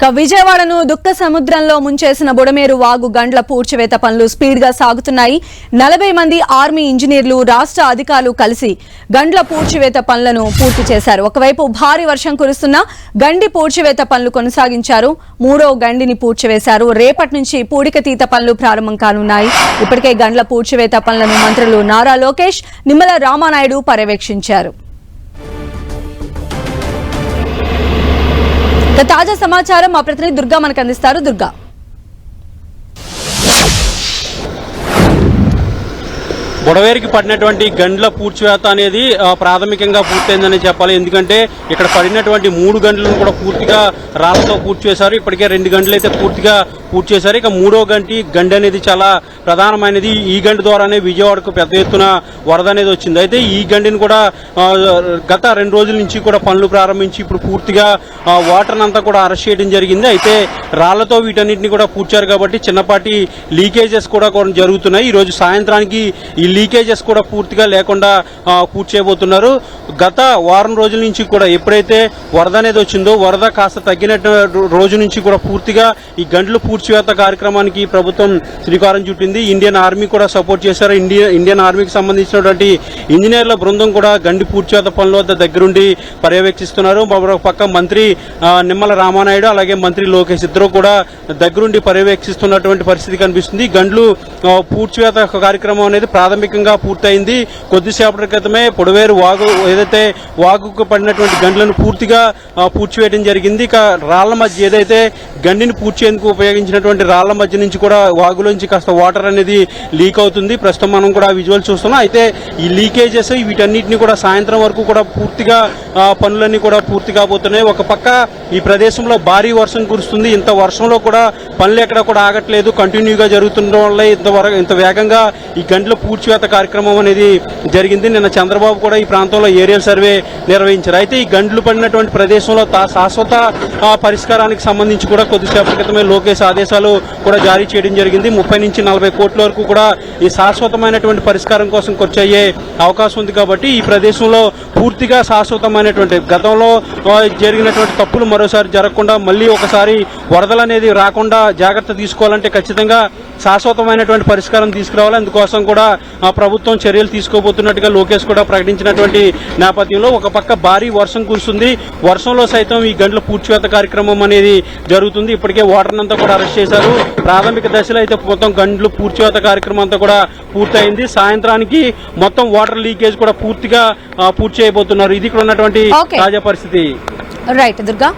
విజయవాడను దుఃఖ సముద్రంలో ముంచేసిన బుడమేరు వాగు గండ్ల పూడ్చివేత పనులు స్పీడ్ గా సాగుతున్నాయి. 40 మంది ఆర్మీ ఇంజనీర్లు, రాష్ట్ర అధికారులు కలిసి గండ్ల పూడ్చివేత పనులను పూర్తి చేశారు. ఒకవైపు భారీ వర్షం కురుస్తున్న గండి పూడ్చివేత పనులు కొనసాగించారు. 3వ గండిని పూడ్చివేశారు. రేపటి నుంచి పూడికతీత పనులు ప్రారంభం కానున్నాయి. ఇప్పటికే గండ్ల పూడ్చివేత పనులను మంత్రులు నారా లోకేష్, నిమ్మల రామానాయుడు పర్యవేక్షించారు. తాజా సమాచారం మా ప్రతినిధి దుర్గా మనకు అందిస్తారు. దుర్గా, బుడవేరికి పడినటువంటి గండ్ల పూడ్చివేత అనేది ప్రాథమికంగా పూర్తయిందని చెప్పాలి. ఎందుకంటే ఇక్కడ పడినటువంటి 3 గంటలను కూడా పూర్తిగా రాళ్లతో పూర్తి చేశారు. ఇప్పటికే 2 గంటలు అయితే పూర్తిగా పూర్తి చేశారు. ఇక 3వ గండి అనేది చాలా ప్రధానమైనది. ఈ గండి ద్వారానే విజయవాడకు పెద్ద ఎత్తున వరద అనేది వచ్చింది. అయితే ఈ గండిని కూడా గత 2 రోజుల నుంచి కూడా పనులు ప్రారంభించి ఇప్పుడు పూర్తిగా వాటర్ అంతా కూడా అరెస్ట్ చేయడం జరిగింది. అయితే రాళ్లతో వీటన్నిటిని కూడా పూడ్చారు కాబట్టి చిన్నపాటి లీకేజెస్ కూడా జరుగుతున్నాయి. ఈ రోజు సాయంత్రానికి ఈ లీకేజెస్ కూడా పూర్తిగా లేకుండా పూర్తి చేయబోతున్నారు. గత వారం రోజుల నుంచి కూడా ఎప్పుడైతే వరద అనేది వచ్చిందో, వరద కాస్త తగ్గినట్టు రోజు నుంచి కూడా పూర్తిగా ఈ గంటలు పూడ్చివేత కార్యక్రమానికి ప్రభుత్వం శ్రీకారం చుట్టింది. ఇండియన్ ఆర్మీ కూడా సపోర్ట్ చేశారు. ఇండియన్ ఆర్మీకి సంబంధించినటువంటి ఇంజనీర్ల బృందం కూడా గండి పూడ్చివేత పనుల వద్ద దగ్గరుండి పర్యవేక్షిస్తున్నారు. మరొక పక్క మంత్రి నిమ్మల రామానాయుడు అలాగే మంత్రి లోకేష్ ఇద్దరు కూడా దగ్గరుండి పర్యవేక్షిస్తున్నటువంటి పరిస్థితి కనిపిస్తుంది. గండ్లు పూడ్చివేత కార్యక్రమం అనేది ప్రాథమికంగా పూర్తయింది. కొద్దిసేపటి క్రితమే పొడవేరు వాగు ఏదైతే వాగుకు పడినటువంటి గండ్లను పూర్తిగా పూడ్చివేయడం జరిగింది. ఇక రాళ్ల మధ్య ఏదైతే గండిని పూడ్చేందుకు ఉపయోగించినటువంటి రాళ్ల మధ్య నుంచి కూడా వాగులోంచి కాస్త వాటర్ అనేది లీక్ అవుతుంది. ప్రస్తుతం మనం కూడా విజువల్ చూస్తున్నాం. అయితే ఈ లీకేజెస్ వీటన్నిటిని కూడా సాయంత్రం వరకు కూడా పూర్తిగా పనులన్నీ కూడా పూర్తి కాబోతున్నాయి. ఒక పక్క ఈ ప్రదేశంలో భారీ వర్షం కురుస్తుంది. ఇంత వర్షంలో కూడా పనులు ఎక్కడ కూడా ఆగట్లేదు. కంటిన్యూగా జరుగుతుండడం వల్ల ఇంత వేగంగా ఈ గంటల పూడ్చివేత కార్యక్రమం అనేది జరిగింది. నిన్న చంద్రబాబు కూడా ఈ ప్రాంతంలో ఏరియల్ సర్వే నిర్వహించారు. అయితే ఈ గంటలు పడినటువంటి ప్రదేశంలో శాశ్వత పరిష్కారానికి సంబంధించి కూడా కొద్దిసేపటి క్రితమే లోకేష్ ఆదేశాలు కూడా జారీ చేయడం జరిగింది. 30 నుంచి 40 కోట్ల వరకు కూడా ఈ శాశ్వతమైనటువంటి పరిష్కారం కోసం ఖర్చు అయ్యే అవకాశం ఉంది. కాబట్టి ఈ ప్రదేశంలో పూర్తిగా శాశ్వతమైనటువంటి గతంలో జరిగినటువంటి తప్పులు మరోసారి జరగకుండా మళ్ళీ ఒకసారి వరదలు అనేది రాకుండా జాగ్రత్త తీసుకోవాలంటే ఖచ్చితంగా శాశ్వతమైనటువంటి పరిష్కారం తీసుకురావాలి. అందుకోసం కూడా ప్రభుత్వం చర్యలు తీసుకోబోతున్నట్టుగా లోకేష్ కూడా ప్రకటించినటువంటి నేపథ్యంలో ఒక పక్క భారీ వర్షం కురుస్తుంది. వర్షంలో సైతం ఈ గంటల పూడ్చివేత కార్యక్రమం అనేది జరుగుతుంది. ఇప్పటికే వాటర్ అంతా కూడా అరెస్ట్ చేశారు. ప్రాథమిక దశలో అయితే మొత్తం గంటలు పూడ్చివేత కార్యక్రమం అంతా కూడా పూర్తయింది. సాయంత్రానికి మొత్తం వాటర్ లీకేజ్ కూడా పూర్తిగా పూర్తి చేయబోతున్నారు. ఇది ఇక్కడ ఉన్నటువంటి తాజా పరిస్థితి. రైట్ దుర్గా.